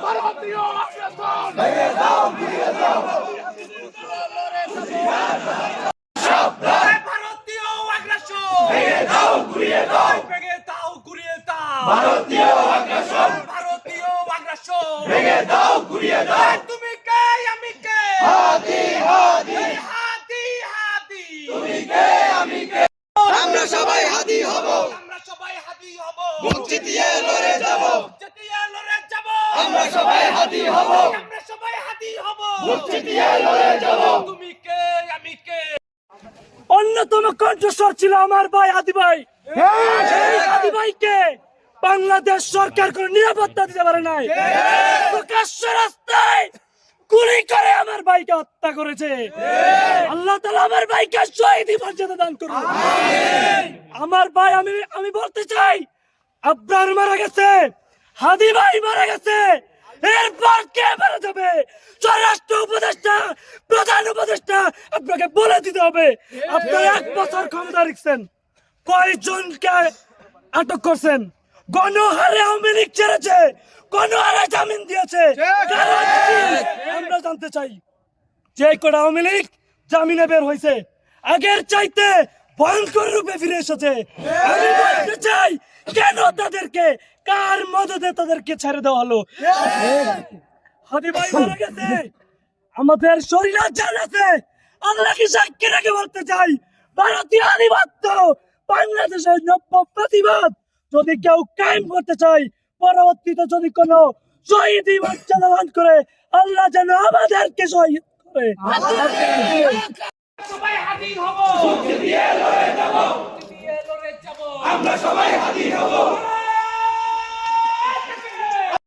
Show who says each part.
Speaker 1: ভারতীয় আগ্রাসন ভেঙে দাও, গুড়িয়ে দাও। ভারতীয় আগ্রাসন ভেঙে দাও, গুড়িয়ে দাও, ভেঙে দাও, গুড়িয়ে দাও। ভারতীয় আগ্রাসন, ভারতীয় আগ্রাসন ভেঙে দাও, গুড়িয়ে দাও। তুমি কে, আমি কে? হাদি, হাদি, হাদি, হাদি। তুমি কে, আমি কে? আমরা সবাই হাদি হব, আমরা সবাই হাদি হব। বুক চিতিয়ে লড়ে যাব, চিতিয়ে লড়ে যাব। আমরা সবাই হাদি হব, আমরা সবাই হাদি হব। বুক চিতিয়ে লড়ে যাব। তুমি কে, আমি কে?
Speaker 2: অন্যতম কণ্ঠস্বর ছিল আমার ভাই হাদি ভাই। সেই হাদি ভাইকে বাংলাদেশ সরকার কোনো নিরাপত্তা দিতে পারে নাই। প্রকাশ্য রাস্তায় গুলি করে আমার ভাইকে হত্যা করেছে। আল্লাহ তাআলা আমার ভাইকে শহীদ মর্যাদা দান করুন। আমার ভাই, আমি বলতে চাই, আব্রার মারা গেছে, হাদি ভাই মারা গেছে, এরপর কে মারা যাবে? স্বরাষ্ট্র উপদেষ্টা, প্রধান উপদেষ্টা আপনাকে বলে দিতে হবে। আপনারা 1 বছর ক্ষমতা রেখেছেন, কয়জনকে আটক করছেন? গণহারে আওয়ামী লীগ ছেড়েছে, গণহারে জামিন দিয়েছে, কারা কি? আমরা জানতে চাই। যে কটা আওয়ামী লীগ জামিনে বের হয়েছে, আগের চাইতে ভয়ঙ্কর রূপে ফিরে এসেছে। আমি বলতে চাই, কেন তাদেরকে, কার মদদে তাদেরকে ছেড়ে দেওয়া হলো? হাদি ভাই মারা গেছে, আমাদের শরীরে জান আছে। আল্লাহকে সাক্ষী রেখে বলতে চাই, ভারতীয় আধিপত্য, বাংলাদেশের নব্য প্রতিবাদ যদি কেউ কায়েম করতে চাই, পরবর্তীতে যদি কোনো শহীদ মর্যাদা দান করে, আল্লাহ যেন আমাদেরকে শহীদ করে।
Speaker 1: সবাই হাদি হব, বুক চিতিয়ে লড়ে যাব, চিতিয়ে লড়ে যাব। আমরা সবাই হাদি হব।